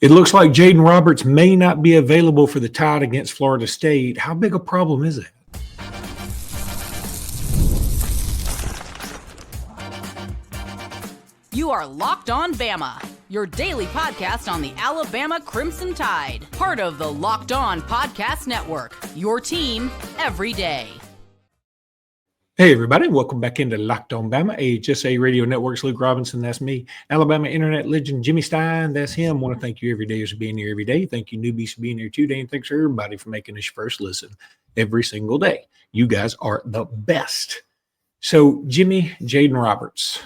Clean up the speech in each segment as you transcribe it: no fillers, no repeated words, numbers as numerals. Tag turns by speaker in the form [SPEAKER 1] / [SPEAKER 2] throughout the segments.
[SPEAKER 1] It looks like Jaeden Roberts may not be available for the Tide against Florida State. How big a problem is it?
[SPEAKER 2] You are Locked On Bama, your daily podcast on the Alabama Crimson Tide. Part of the Locked On Podcast Network, your team every day.
[SPEAKER 1] Hey, everybody. Welcome back into Locked On Bama, HSA Radio Network's Luke Robinson. That's me. Alabama Internet legend Jimmy Stein. That's him. I want to thank you every day for being here every day. Thank you, newbies, for being here today. And thanks for everybody for making this your first listen every single day. You guys are the best. So, Jimmy, Jaeden Roberts,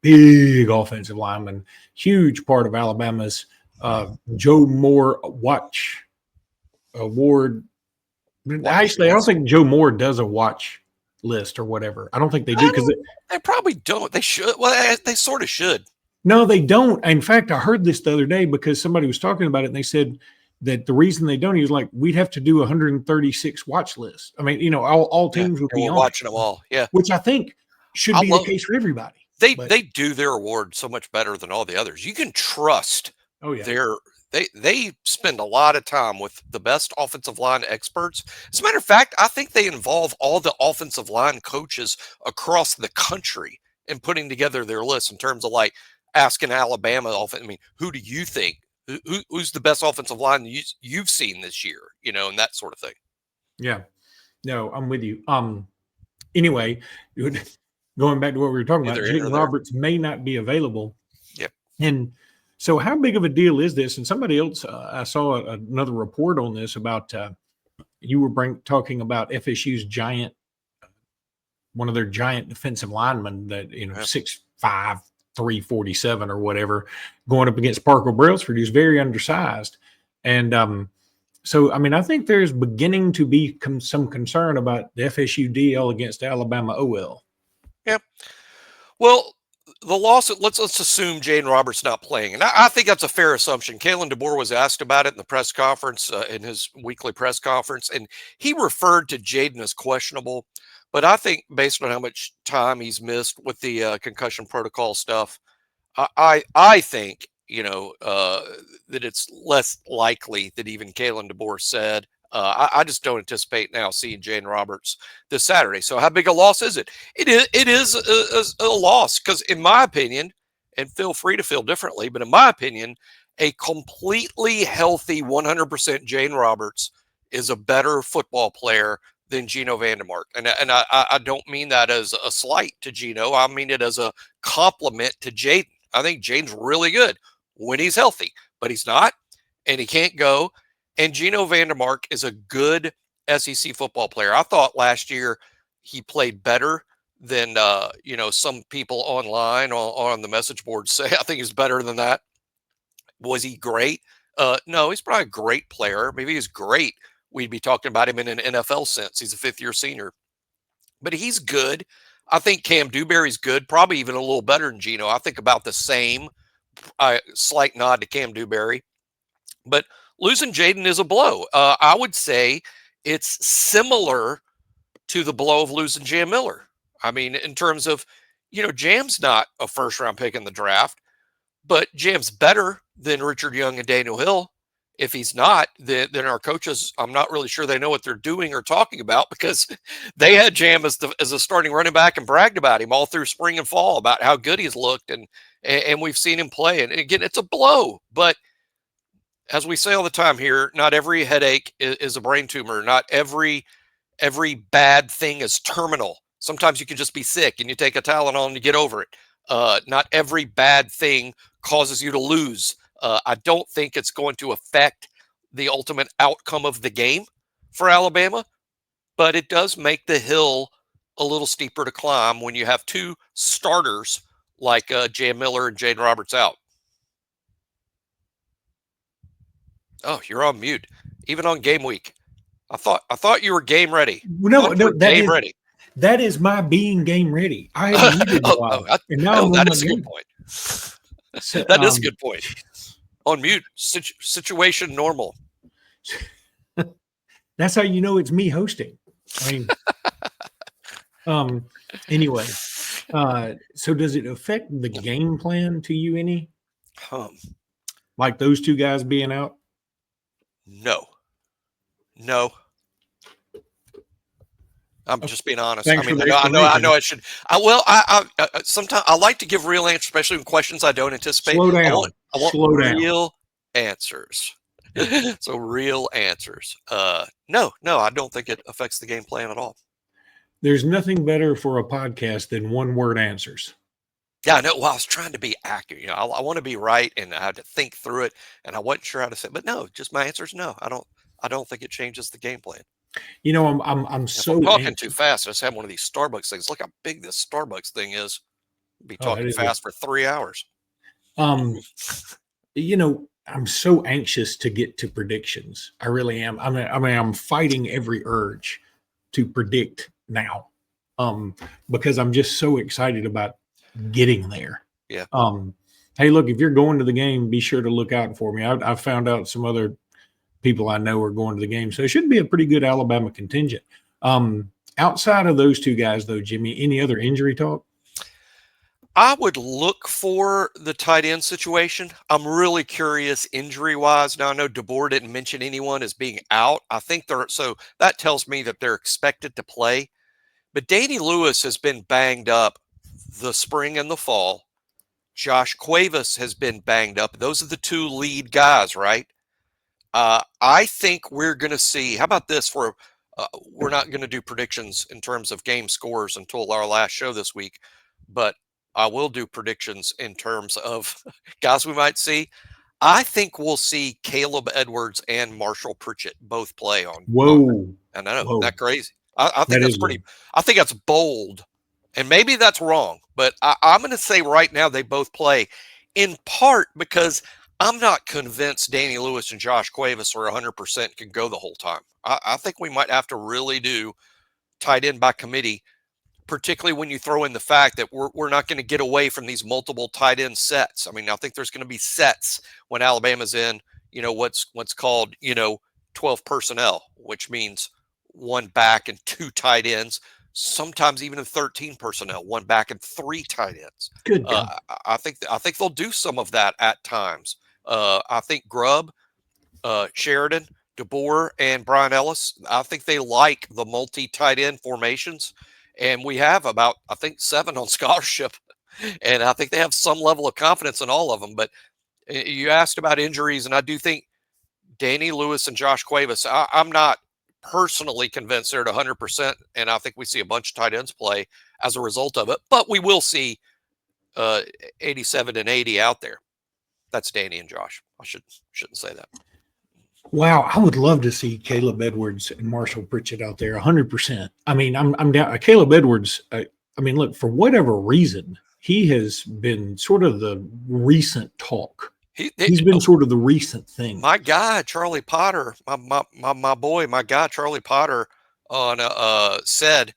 [SPEAKER 1] big offensive lineman, huge part of Alabama's Joe Moore Watch Award. Actually, I don't think Joe Moore does a watch list or whatever. I don't think they do, because
[SPEAKER 3] they probably don't. They should. Well, they sort of should.
[SPEAKER 1] No, they don't. In fact, I heard this the other day because somebody was talking about it, and they said that the reason they don't, he was like, we'd have to do 136 watch lists. I mean, all teams would be on
[SPEAKER 3] watching them all. Yeah,
[SPEAKER 1] which I think should be the case for everybody.
[SPEAKER 3] They do their award so much better than all the others. You can trust.
[SPEAKER 1] Oh yeah.
[SPEAKER 3] They spend a lot of time with the best offensive line experts. As a matter of fact, I think they involve all the offensive line coaches across the country in putting together their list in terms of like asking Alabama. I mean, who do you think? Who's the best offensive line you've seen this year? And that sort of thing.
[SPEAKER 1] Yeah. No, I'm with you. Anyway, going back to what we were talking about, Jaeden Roberts may not be available.
[SPEAKER 3] Yep.
[SPEAKER 1] And so how big of a deal is this? And somebody else, I saw another report on this about you were talking about FSU's one of their giant defensive linemen that, 6'5", 347 or whatever, going up against Parker Brailsford, who's very undersized. And so, I mean, I think there's beginning to be some concern about the FSU DL against Alabama OL.
[SPEAKER 3] Yep. Well, the loss, let's assume Jaeden Roberts not playing. And I think that's a fair assumption. Kalen DeBoer was asked about it in the press conference, in his weekly press conference, and he referred to Jaden as questionable. But I think based on how much time he's missed with the concussion protocol stuff, I think, that it's less likely that even Kalen DeBoer said. I just don't anticipate now seeing Jaeden Roberts this Saturday. So how big a loss is it? It is a loss because, in my opinion, and feel free to feel differently, but in my opinion, a completely healthy 100% Jaeden Roberts is a better football player than Geno Vandermark. And I don't mean that as a slight to Geno. I mean it as a compliment to Jaden. I think Jaden's really good when he's healthy, but he's not, and he can't go. And Geno Vandermark is a good SEC football player. I thought last year he played better than, some people online on the message board say. I think he's better than that. Was he great? No, he's probably a great player. Maybe he's great. We'd be talking about him in an NFL sense. He's a fifth-year senior. But he's good. I think Cam Dewberry's good, probably even a little better than Geno. I think about the same. Slight nod to Cam Dewberry. But losing Jaden is a blow. I would say it's similar to the blow of losing Jam Miller. I mean, in terms of, Jam's not a first-round pick in the draft, but Jam's better than Richard Young and Daniel Hill. If he's not, then our coaches, I'm not really sure they know what they're doing or talking about, because they had Jam as a starting running back and bragged about him all through spring and fall about how good he's looked, and we've seen him play. And again, it's a blow, but as we say all the time here, not every headache is a brain tumor. Not every bad thing is terminal. Sometimes you can just be sick and you take a Tylenol and you get over it. Not every bad thing causes you to lose. I don't think it's going to affect the ultimate outcome of the game for Alabama, but it does make the hill a little steeper to climb when you have two starters like Jam Miller and Jaeden Roberts out. Oh, you're on mute. Even on game week. I thought you were game ready.
[SPEAKER 1] No,
[SPEAKER 3] ready.
[SPEAKER 1] That is my being game ready. I have muted a while.
[SPEAKER 3] That is a good point. So, that is a good point. On mute. Situation normal.
[SPEAKER 1] That's how you know it's me hosting. I mean, anyway. So does it affect the game plan to you any? Like those two guys being out?
[SPEAKER 3] No. I'm just being honest.
[SPEAKER 1] Thanks
[SPEAKER 3] I mean,
[SPEAKER 1] for the
[SPEAKER 3] I
[SPEAKER 1] explanation.
[SPEAKER 3] know I should. Sometimes I like to give real answers, especially when questions I don't anticipate.
[SPEAKER 1] Slow down.
[SPEAKER 3] I want
[SPEAKER 1] Slow down.
[SPEAKER 3] real answers. So real answers. No, I don't think it affects the game plan at all.
[SPEAKER 1] There's nothing better for a podcast than one-word answers.
[SPEAKER 3] Yeah, I know. Well, I was trying to be accurate. I want to be right, and I had to think through it, and I wasn't sure how to say. But no, just my answer is no. I don't think it changes the game plan.
[SPEAKER 1] I'm
[SPEAKER 3] If
[SPEAKER 1] so
[SPEAKER 3] I'm talking
[SPEAKER 1] anxious.
[SPEAKER 3] too fast. I just have one of these Starbucks things. Look how big this Starbucks thing is. I'll be talking
[SPEAKER 1] is
[SPEAKER 3] fast for 3 hours.
[SPEAKER 1] I'm so anxious to get to predictions. I really am. I'm fighting every urge to predict now, because I'm just so excited about getting there.
[SPEAKER 3] Yeah.
[SPEAKER 1] Hey, look, if you're going to the game, be sure to look out for me. I found out some other people I know are going to the game, so it should be a pretty good Alabama contingent. Outside of those two guys, though, Jimmy, any other injury talk?
[SPEAKER 3] I would look for the tight end situation. I'm really curious injury-wise. Now, I know DeBoer didn't mention anyone as being out. I think so that tells me that they're expected to play. But Danny Lewis has been banged up the spring and the fall. Josh Cuevas has been banged up. Those are the two lead guys, right? I think we're going to see. How about this? We're not going to do predictions in terms of game scores until our last show this week, but I will do predictions in terms of guys we might see. I think we'll see Caleb Edwards and Marshall Pritchett both play on.
[SPEAKER 1] Whoa!
[SPEAKER 3] And I know,
[SPEAKER 1] Whoa.
[SPEAKER 3] that crazy. I think that's pretty. I think that's bold, and maybe that's wrong. But I'm going to say right now they both play, in part because I'm not convinced Danny Lewis and Josh Cuevas are 100% can go the whole time. I think we might have to really do tight end by committee, particularly when you throw in the fact that we're not going to get away from these multiple tight end sets. I mean, I think there's going to be sets when Alabama's in, what's called, 12 personnel, which means one back and two tight ends, sometimes even in 13 personnel, one back and three tight ends.
[SPEAKER 1] Good God.
[SPEAKER 3] I think they'll do some of that at times. I think Grubb, Sheridan, DeBoer, and Brian Ellis, I think they like the multi-tight end formations. And we have about, I think, 7 on scholarship. And I think they have some level of confidence in all of them. But you asked about injuries, and I do think Danny Lewis and Josh Cuevas, I'm not personally convinced they're at 100%. And I think we see a bunch of tight ends play as a result of it. But we will see 87 and 80 out there. That's Danny and Josh. I shouldn't say that.
[SPEAKER 1] Wow, I would love to see Caleb Edwards and Marshall Pritchett out there 100%. I mean, I'm down. Caleb Edwards, look, for whatever reason, he has been sort of the recent talk. He's been sort of the recent thing.
[SPEAKER 3] My guy, Charlie Potter, my boy, my guy, Charlie Potter, said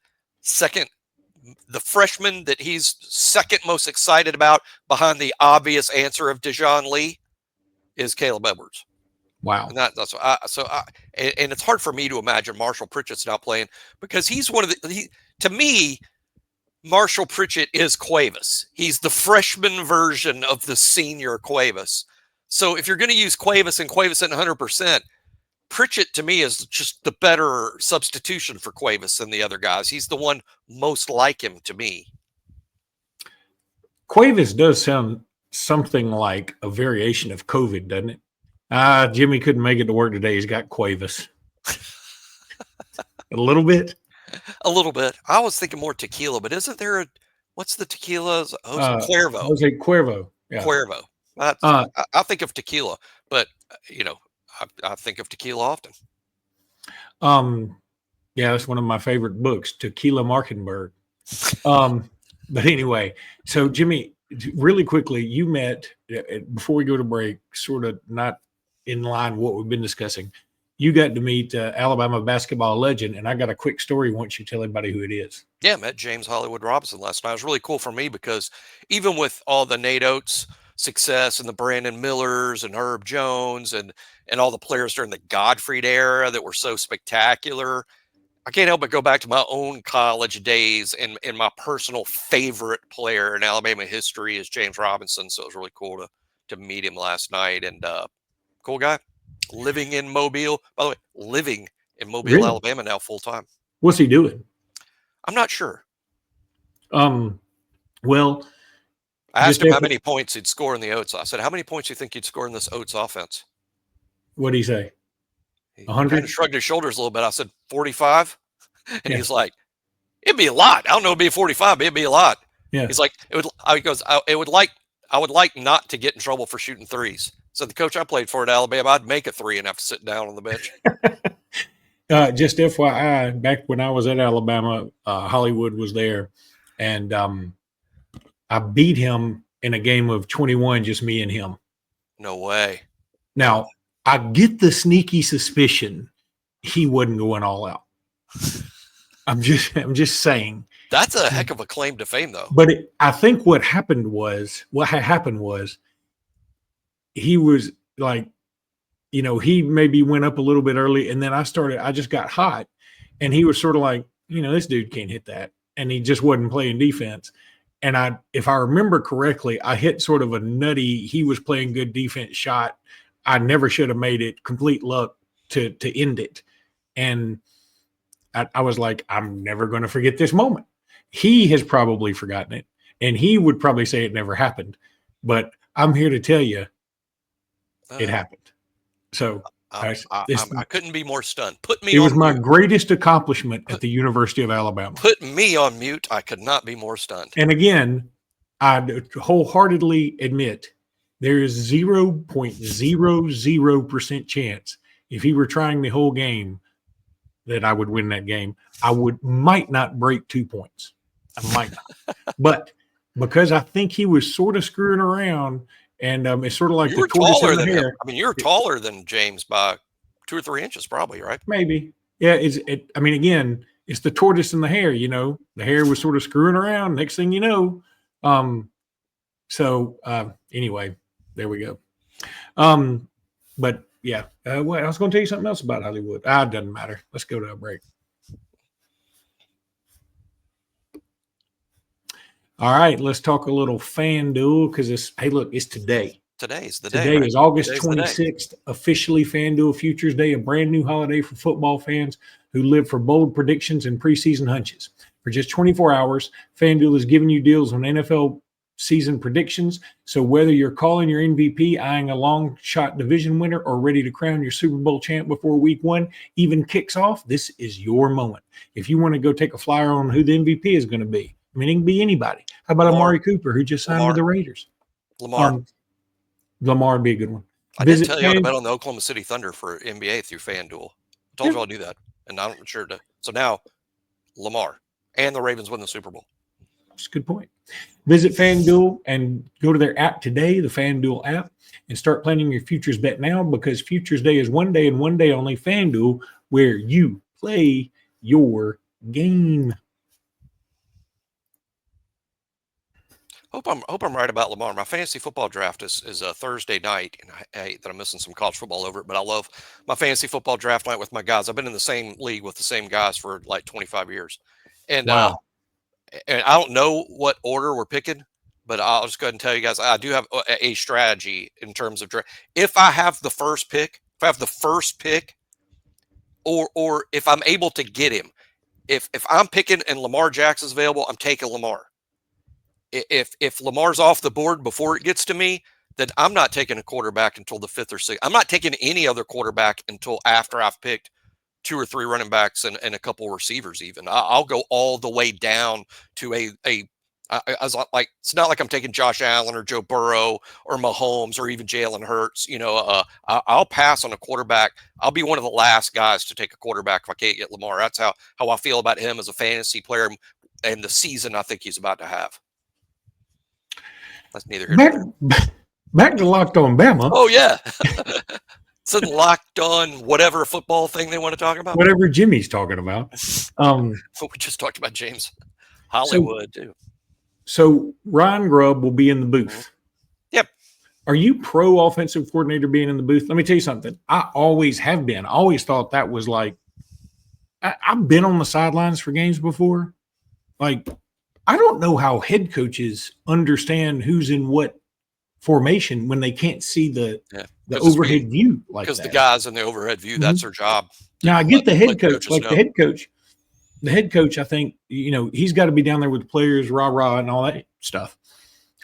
[SPEAKER 3] the freshman that he's second most excited about behind the obvious answer of Dejon Lee is Caleb Edwards.
[SPEAKER 1] Wow.
[SPEAKER 3] And and it's hard for me to imagine Marshall Pritchett's not playing, because he's one of to me, Marshall Pritchett is Cuevas. He's the freshman version of the senior Cuevas. So if you're going to use Cuevas at 100%, Pritchett to me is just the better substitution for Cuevas than the other guys. He's the one most like him to me.
[SPEAKER 1] Cuevas does sound something like a variation of COVID, doesn't it? Jimmy couldn't make it to work today. He's got Cuevas. A little bit.
[SPEAKER 3] A little bit. I was thinking more tequila, but isn't there what's the tequila? Cuervo.
[SPEAKER 1] Jose Cuervo. Yeah.
[SPEAKER 3] Cuervo. I think of tequila, but I think of tequila often.
[SPEAKER 1] Yeah, that's one of my favorite books, Tequila Markenberg. But anyway, so Jimmy, really quickly, you met before we go to break, sort of not in line with what we've been discussing. You got to meet Alabama basketball legend, and I got a quick story once you tell everybody who it is.
[SPEAKER 3] Yeah, I met James Hollywood Robinson last night. It was really cool for me because even with all the Nate Oates success and the Brandon Millers and Herb Jones and all the players during the Gottfried era that were so spectacular, I can't help but go back to my own college days, and my personal favorite player in Alabama history is James Robinson. So it was really cool to to meet him last night, and cool guy, living in Mobile. By the way, living in Mobile,
[SPEAKER 1] Really?
[SPEAKER 3] Alabama now full time.
[SPEAKER 1] What's he doing?
[SPEAKER 3] I'm not sure.
[SPEAKER 1] Well,
[SPEAKER 3] I asked him how many points he'd score in the Oats. I said, "How many points do you think you'd score in this Oats offense?"
[SPEAKER 1] What did he say?
[SPEAKER 3] He
[SPEAKER 1] 100?
[SPEAKER 3] kind of shrugged his shoulders a little bit. I said, 45? And he's like, it'd be a lot. I don't know, it'd be 45, but it'd be a lot.
[SPEAKER 1] Yeah.
[SPEAKER 3] He's like, I would like not to get in trouble for shooting threes. So the coach I played for at Alabama, I'd make a three and have to sit down on the bench.
[SPEAKER 1] Just FYI, back when I was at Alabama, Hollywood was there, and I beat him in a game of 21, just me and him.
[SPEAKER 3] No way.
[SPEAKER 1] Now, I get the sneaky suspicion he wasn't going all out. I'm just saying.
[SPEAKER 3] That's a heck of a claim to fame, though.
[SPEAKER 1] But I think what had happened was he was like, he maybe went up a little bit early, and then I just got hot, and he was sort of like, this dude can't hit that, and he just wasn't playing defense. And if I remember correctly, I hit sort of a nutty, he was playing good defense shot. I never should have made it. Complete luck to end it. And I was like, I'm never going to forget this moment. He has probably forgotten it, and he would probably say it never happened. But I'm here to tell you it happened. So
[SPEAKER 3] I couldn't be more stunned.
[SPEAKER 1] It was my greatest accomplishment at the University of Alabama.
[SPEAKER 3] Put me on mute. I could not be more stunned.
[SPEAKER 1] And again, I wholeheartedly admit there is 0.00% chance if he were trying the whole game that I would win that game. I might not break 2 points. I might not. But because I think he was sort of screwing around, and it's sort of like the tortoise in the hare.
[SPEAKER 3] I mean, you're taller than James by 2 or 3 inches, probably, right?
[SPEAKER 1] Maybe. Yeah. Again, it's the tortoise and the hare. The hare was sort of screwing around. Next thing you know. Anyway, there we go. But yeah, I was going to tell you something else about Hollywood. It doesn't matter. Let's go to a break. All right, let's talk a little FanDuel because it's today.
[SPEAKER 3] Today's the day.
[SPEAKER 1] Today
[SPEAKER 3] right?
[SPEAKER 1] is August 26th, officially FanDuel Futures Day, a brand new holiday for football fans who live for bold predictions and preseason hunches. For just 24 hours, FanDuel is giving you deals on NFL season predictions. So whether you're calling your MVP, eyeing a long shot division winner, or ready to crown your Super Bowl champ before week 1 even kicks off, this is your moment. If you want to go take a flyer on who the MVP is going to be, I mean, it can be anybody. How about Amari Cooper, who just signed with the Raiders?
[SPEAKER 3] Lamar
[SPEAKER 1] would be a good one.
[SPEAKER 3] I did tell you how to bet on the Oklahoma City Thunder for NBA through FanDuel. I told you I'll do that, and I'm sure to. So now, Lamar and the Ravens win the Super Bowl.
[SPEAKER 1] That's a good point. Visit FanDuel and go to their app today, the FanDuel app, and start planning your futures bet now, because Futures Day is one day and one day only. FanDuel, where you play your game.
[SPEAKER 3] Hope I'm right about Lamar. My fantasy football draft is a Thursday night, and I hate that I'm missing some college football over it, but I love my fantasy football draft night with my guys. I've been in the same league with the same guys for like 25 years. And
[SPEAKER 1] wow.
[SPEAKER 3] And I don't know what order we're picking, but I'll just go ahead and tell you guys, I do have a strategy in terms of draft. If I have the first pick, or if I'm able to get him, if I'm picking and Lamar Jackson's available, I'm taking Lamar. If Lamar's off the board before it gets to me, then I'm not taking a quarterback until the 5th or 6th. I'm not taking any other quarterback until after I've picked 2 or 3 running backs and a couple receivers. Even I'll go all the way down to I was like, it's not like I'm taking Josh Allen or Joe Burrow or Mahomes or even Jalen Hurts. I'll pass on a quarterback. I'll be one of the last guys to take a quarterback if I can't get Lamar. That's how I feel about him as a fantasy player and the season I think he's about to have. That's neither here nor there.
[SPEAKER 1] Back to Locked On Bama.
[SPEAKER 3] Oh, yeah. It's a Locked On whatever football thing they want to talk about.
[SPEAKER 1] Whatever Jimmy's talking about.
[SPEAKER 3] We just talked about James Hollywood, too.
[SPEAKER 1] So Ryan Grubb will be in the booth.
[SPEAKER 3] Yep.
[SPEAKER 1] Are you pro offensive coordinator being in the booth? Let me tell you something. I always have been. I always thought that was like – I've been on the sidelines for games before. Like – I don't know how head coaches understand who's in what formation when they can't see the overhead view like that.
[SPEAKER 3] Because the guys in the overhead view, that's their job.
[SPEAKER 1] Now I get the head coach, the head coach, I think, he's got to be down there with the players, rah, and all that stuff.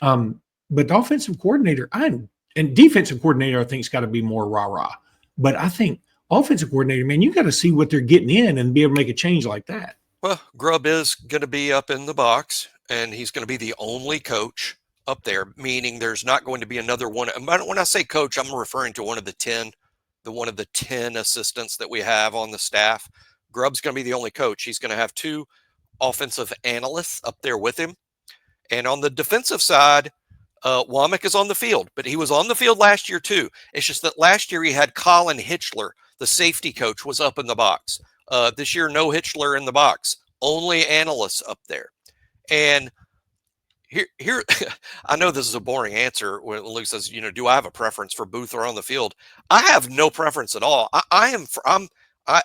[SPEAKER 1] But the offensive coordinator and defensive coordinator, I think, has got to be more rah. But I think offensive coordinator, man, you got to see what they're getting in and be able to make a change like that.
[SPEAKER 3] Well, Grubb is going to be up in the box, and he's going to be the only coach up there, meaning there's not going to be another one. When I say coach, I'm referring to one of the 10 assistants that we have on the staff. Grubb's going to be the only coach. He's going to have 2 offensive analysts up there with him. And on the defensive side, Womack is on the field, but he was on the field last year too. It's just that last year he had Colin Hitchler, the safety coach, was up in the box. This year, no Hitchler in the box, only analysts up there. And here, I know this is a boring answer when Luke says, do I have a preference for Booth or on the field? I have no preference at all.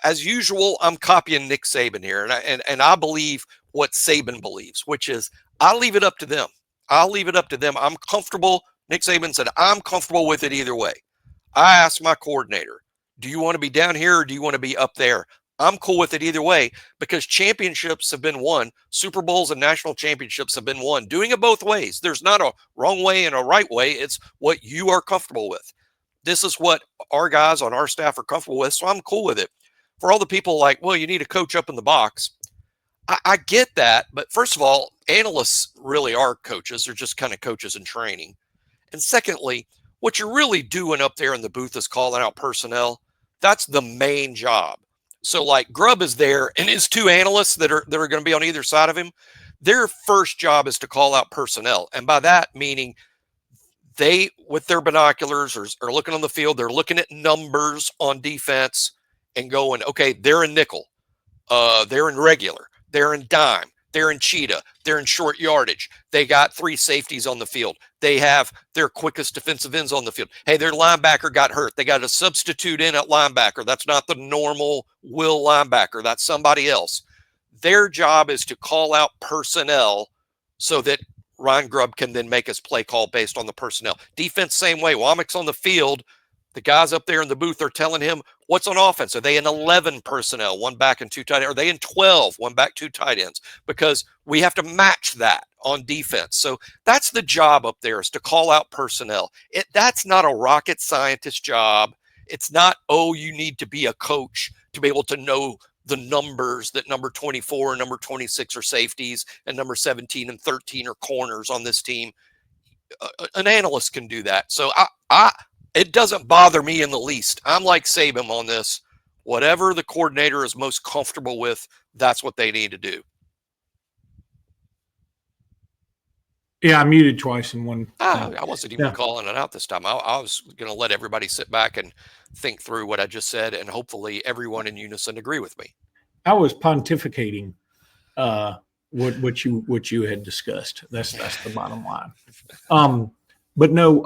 [SPEAKER 3] As usual, I'm copying Nick Saban here, and I believe what Saban believes, which is I leave it up to them. I'm comfortable. Nick Saban said, I'm comfortable with it either way. I asked my coordinator, do you want to be down here or do you want to be up there? I'm cool with it either way because championships have been won. Super Bowls and national championships have been won. Doing it both ways. There's not a wrong way and a right way. It's what you are comfortable with. This is what our guys on our staff are comfortable with, so I'm cool with it. For all the people like, well, you need a coach up in the box. I get that, but first of all, analysts really are coaches. They're just kind of coaches in training. And secondly, what you're really doing up there in the booth is calling out personnel. That's the main job. So like Grubb is there and his 2 analysts that are going to be on either side of him, their first job is to call out personnel. And by that meaning they, with their binoculars, are looking on the field. They're looking at numbers on defense and going, okay, they're in nickel. They're in regular. They're in dime. They're in cheetah. They're in short yardage. They got 3 safeties on the field. They have their quickest defensive ends on the field. Hey, their linebacker got hurt. They got a substitute in at linebacker. That's not the normal will linebacker. That's somebody else. Their job is to call out personnel so that Ryan Grubb can then make his play call based on the personnel. Defense, same way. Womack's on the field. The guys up there in the booth are telling him what's on offense. Are they in 11 personnel, 1 back and 2 tight ends? Are they in 12, 1 back, 2 tight ends? Because we have to match that on defense. So that's the job up there, is to call out personnel. That's not a rocket scientist job. It's not, you need to be a coach to be able to know the numbers that number 24 and number 26 are safeties and number 17 and 13 are corners on this team. An analyst can do that. So it doesn't bother me in the least. I'm like Saban on this. Whatever the coordinator is most comfortable with, that's what they need to do.
[SPEAKER 1] Yeah, I muted twice in one.
[SPEAKER 3] I wasn't even calling it out this time. I was going to let everybody sit back and think through what I just said, and hopefully everyone in unison agree with me.
[SPEAKER 1] I was pontificating what you had discussed. That's the bottom line. But no,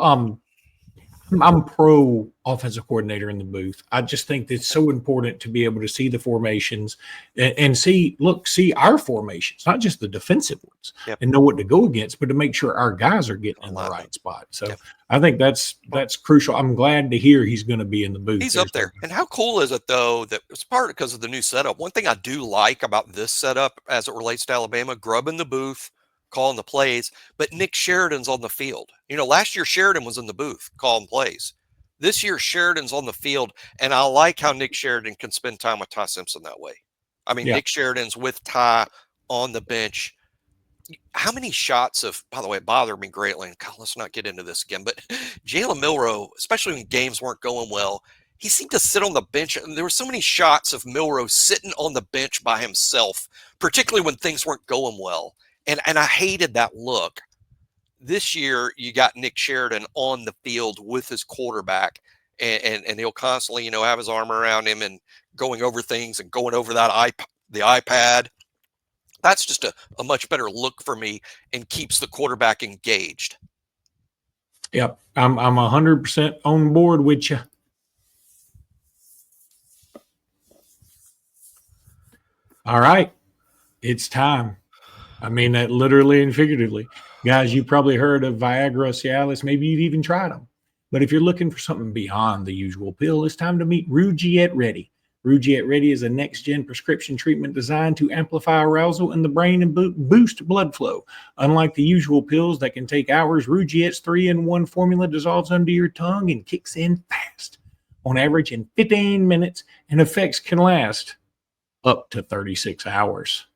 [SPEAKER 1] I'm pro offensive coordinator in the booth. I just think it's so important to be able to see the formations and see our formations, not just the defensive ones, and know what to go against, but to make sure our guys are getting in the right spot. So I think that's crucial. I'm glad to hear he's going to be in the booth.
[SPEAKER 3] He's up there. And how cool is it, though, that it's part because of the new setup? One thing I do like about this setup as it relates to Alabama, Grubb in the booth, calling the plays, but Nick Sheridan's on the field. Last year Sheridan was in the booth calling plays. This year Sheridan's on the field, and I like how Nick Sheridan can spend time with Ty Simpson that way. I mean, Nick Sheridan's with Ty on the bench. How many shots of, by the way, it bothered me greatly, and God, let's not get into this again, but Jalen Milroe, especially when games weren't going well, he seemed to sit on the bench, and there were so many shots of Milroe sitting on the bench by himself, particularly when things weren't going well. And I hated that look. This year, you got Nick Sheridan on the field with his quarterback, and he'll constantly, have his arm around him and going over things and going over the iPad. That's just a much better look for me and keeps the quarterback engaged.
[SPEAKER 1] Yep, I'm 100% on board with you. All right, it's time. I mean that literally and figuratively. Guys, you probably heard of Viagra, Cialis. Maybe you've even tried them. But if you're looking for something beyond the usual pill, it's time to meet Rugiet Ready. Rugiet Ready is a next-gen prescription treatment designed to amplify arousal in the brain and boost blood flow. Unlike the usual pills that can take hours, Rugiet's 3-in-1 formula dissolves under your tongue and kicks in fast. On average, in 15 minutes, and effects can last up to 36 hours.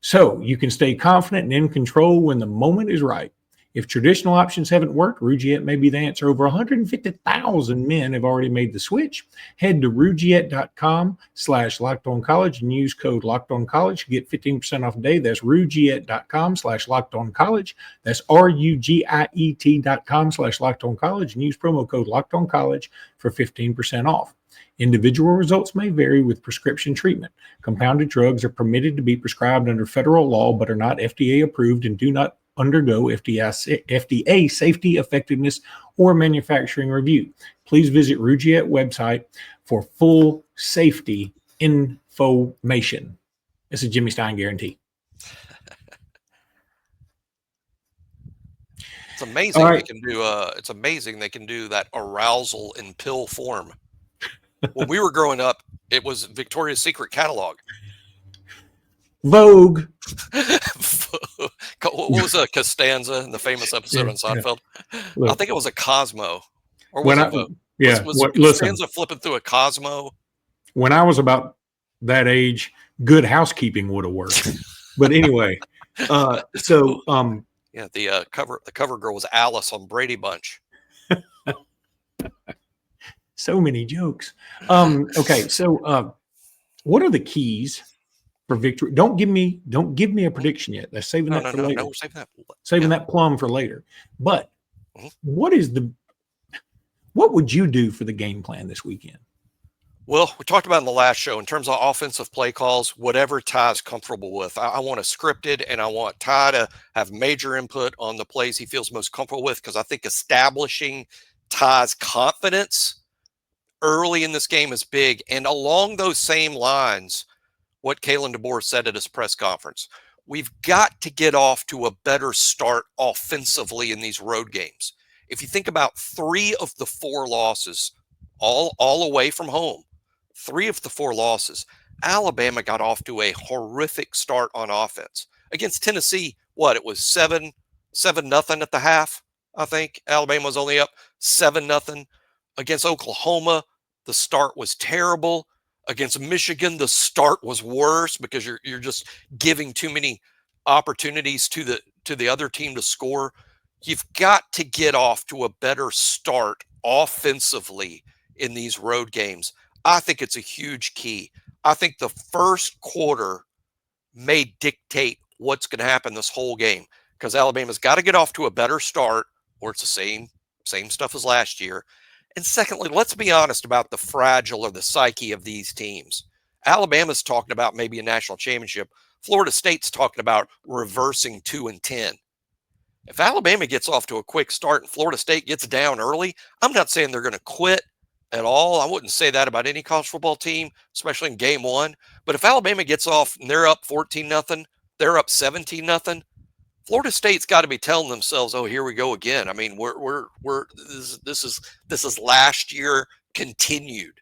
[SPEAKER 1] So you can stay confident and in control when the moment is right. If traditional options haven't worked, Rugiet may be the answer. Over 150,000 men have already made the switch. Head to Rugiet.com/LockedOnCollege and use code LockedOnCollege to get 15% off a day. That's Rugiet.com/LockedOnCollege. That's RUGIET.com/LockedOnCollege and use promo code LockedOnCollege for 15% off. Individual results may vary with prescription treatment. Compounded drugs are permitted to be prescribed under federal law but are not FDA approved and do not undergo FDA safety, effectiveness, or manufacturing review. Please visit Rugiet website for full safety information. This is Jimmy Stein guarantee.
[SPEAKER 3] It's amazing
[SPEAKER 1] Right.
[SPEAKER 3] they can do. It's amazing they can do that arousal in pill form. When we were growing up, it was Victoria's Secret catalog.
[SPEAKER 1] Vogue.
[SPEAKER 3] What was Costanza in the famous episode on Seinfeld?
[SPEAKER 1] Look,
[SPEAKER 3] I think it was a Cosmo, or was it Vogue?
[SPEAKER 1] Yeah.
[SPEAKER 3] Was Costanza flipping through a Cosmo?
[SPEAKER 1] When I was about that age, Good Housekeeping would have worked. But anyway,
[SPEAKER 3] Yeah, the cover girl was Alice on Brady Bunch.
[SPEAKER 1] So many jokes. Okay, so what are the keys for victory? Don't give me a prediction yet. That's saving that for later.
[SPEAKER 3] No, we're saving that.
[SPEAKER 1] Saving that plum for later. But what would you do for the game plan this weekend?
[SPEAKER 3] Well, we talked about in the last show in terms of offensive play calls, whatever Ty's comfortable with. I want it scripted, and I want Ty to have major input on the plays he feels most comfortable with, because I think establishing Ty's confidence early in this game is big. And along those same lines, what Kalen DeBoer said at his press conference, we've got to get off to a better start offensively in these road games. If you think about 3 of the 4 losses, all away from home, 3 of the 4 losses, Alabama got off to a horrific start on offense. Against Tennessee, it was 7-0 at the half, I think. Alabama was only up 7-0. Against Oklahoma, the start was terrible. Against Michigan, the start was worse because you're just giving too many opportunities to the other team to score. You've got to get off to a better start offensively in these road games. I think it's a huge key. I think the first quarter may dictate what's going to happen this whole game, because Alabama's got to get off to a better start, or it's the same stuff as last year. And secondly, let's be honest about the fragile or the psyche of these teams. Alabama's talking about maybe a national championship. Florida State's talking about reversing 2-10. If Alabama gets off to a quick start and Florida State gets down early, I'm not saying they're going to quit at all. I wouldn't say that about any college football team, especially in game 1. But if Alabama gets off and they're up 14-0, they're up 17-0, Florida State's got to be telling themselves, "Oh, here we go again." I mean, this is last year continued.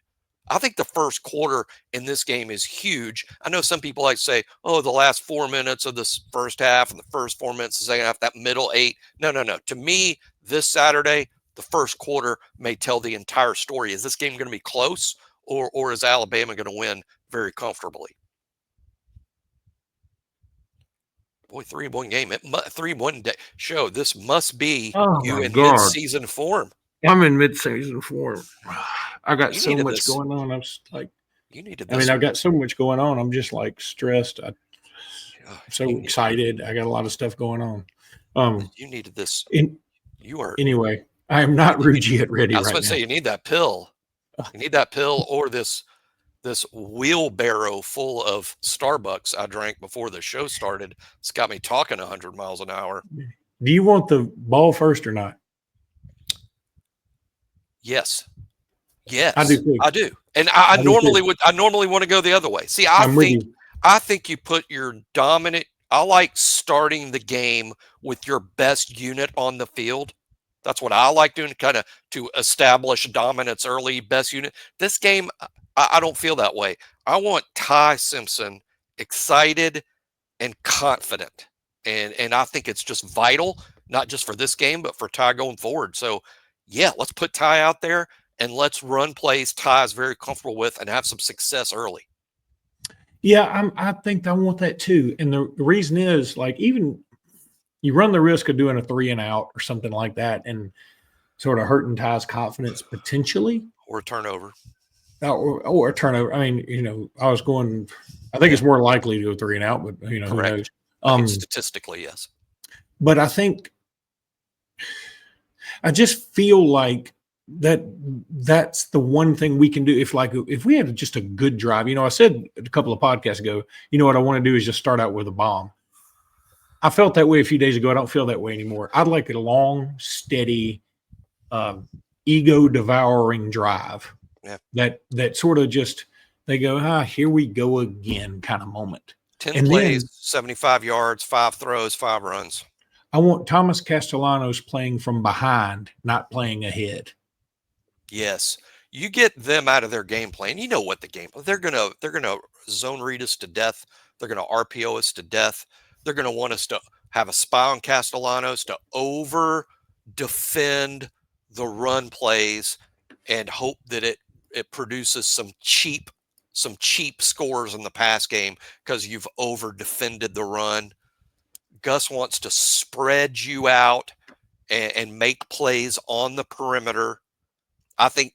[SPEAKER 3] I think the first quarter in this game is huge. I know some people like to say, "Oh, the last 4 minutes of this first half and the first 4 minutes of the second half, that middle 8." No. To me, this Saturday, the first quarter may tell the entire story. Is this game going to be close, or is Alabama going to win very comfortably? Boy, 3-1 game. 3-1 day show. This must be you in mid-season form.
[SPEAKER 1] I'm in mid-season form. I got so much going on. I'm like,
[SPEAKER 3] you needed.
[SPEAKER 1] I've got so much going on. I'm just like stressed. I'm so excited. I got a lot of stuff going on.
[SPEAKER 3] You needed this.
[SPEAKER 1] Anyway. I am not Rugiet ready.
[SPEAKER 3] I was going to say you need that pill. You need that pill, or this wheelbarrow full of Starbucks I drank before the show started. It's got me talking 100 miles an hour.
[SPEAKER 1] Do you want the ball first or not?
[SPEAKER 3] Yes,
[SPEAKER 1] I do too.
[SPEAKER 3] I do, and I normally want to go the other way. See, I think you put your dominant I like starting the game with your best unit on the field. That's what I like doing, kind of to establish dominance early, best unit. This game, I don't feel that way. I want Ty Simpson excited and confident. And I think it's just vital, not just for this game, but for Ty going forward. So, yeah, let's put Ty out there and let's run plays Ty is very comfortable with and have some success early.
[SPEAKER 1] Yeah, I think I want that too. And the reason is, like, even you run the risk of doing a 3 and out or something like that and sort of hurting Ty's confidence potentially.
[SPEAKER 3] Or a turnover.
[SPEAKER 1] Or a turnover. I mean, I think it's more likely to go 3 and out, but who knows?
[SPEAKER 3] Statistically, yes.
[SPEAKER 1] But I just feel like that's the one thing we can do. If we had just a good drive, I said a couple of podcasts ago, what I want to do is just start out with a bomb. I felt that way a few days ago. I don't feel that way anymore. I'd like a long, steady, ego-devouring drive. Yeah. That sort of just, they go, here we go again kind of moment.
[SPEAKER 3] 10 plays, 75 yards, 5 throws, 5 runs.
[SPEAKER 1] I want Thomas Castellanos playing from behind, not playing ahead.
[SPEAKER 3] Yes. You get them out of their game plan. You know what the game, they're gonna zone read us to death. They're gonna RPO us to death. They're gonna want us to have a spy on Castellanos to over defend the run plays and hope that it produces some cheap scores in the pass game because you've over defended the run. Gus wants to spread you out and make plays on the perimeter. I think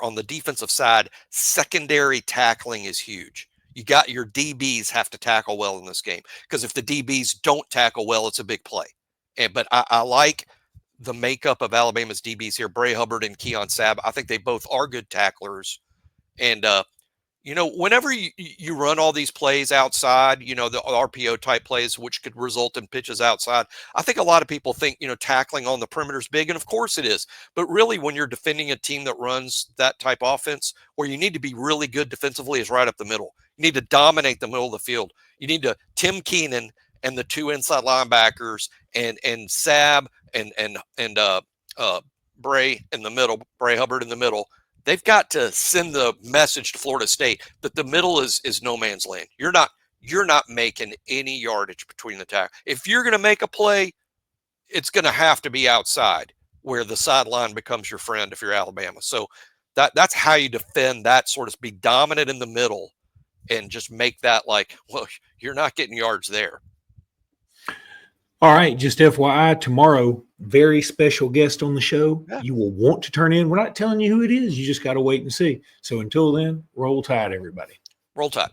[SPEAKER 3] on the defensive side, secondary tackling is huge. You got your DBs have to tackle well in this game because if the DBs don't tackle well, it's a big play. But I like the makeup of Alabama's DBs here, Bray Hubbard and Keon Sabb. I think they both are good tacklers. And, whenever you run all these plays outside, the RPO type plays, which could result in pitches outside, I think a lot of people think, tackling on the perimeter is big. And of course it is. But really, when you're defending a team that runs that type offense, where you need to be really good defensively is right up the middle. You need to dominate the middle of the field. You need to Tim Keenan and the 2 inside linebackers and Sabb and Bray in the middle, Bray Hubbard in the middle. They've got to send the message to Florida State that the middle is no man's land. You're not making any yardage between the tackle. If you're going to make a play, it's going to have to be outside where the sideline becomes your friend if you're Alabama. So that's how you defend that, sort of be dominant in the middle and just make that you're not getting yards there.
[SPEAKER 1] All right, just FYI, tomorrow, very special guest on the show. Yeah. You will want to turn in. We're not telling you who it is. You just got to wait and see. So until then, roll tide, everybody.
[SPEAKER 3] Roll tide.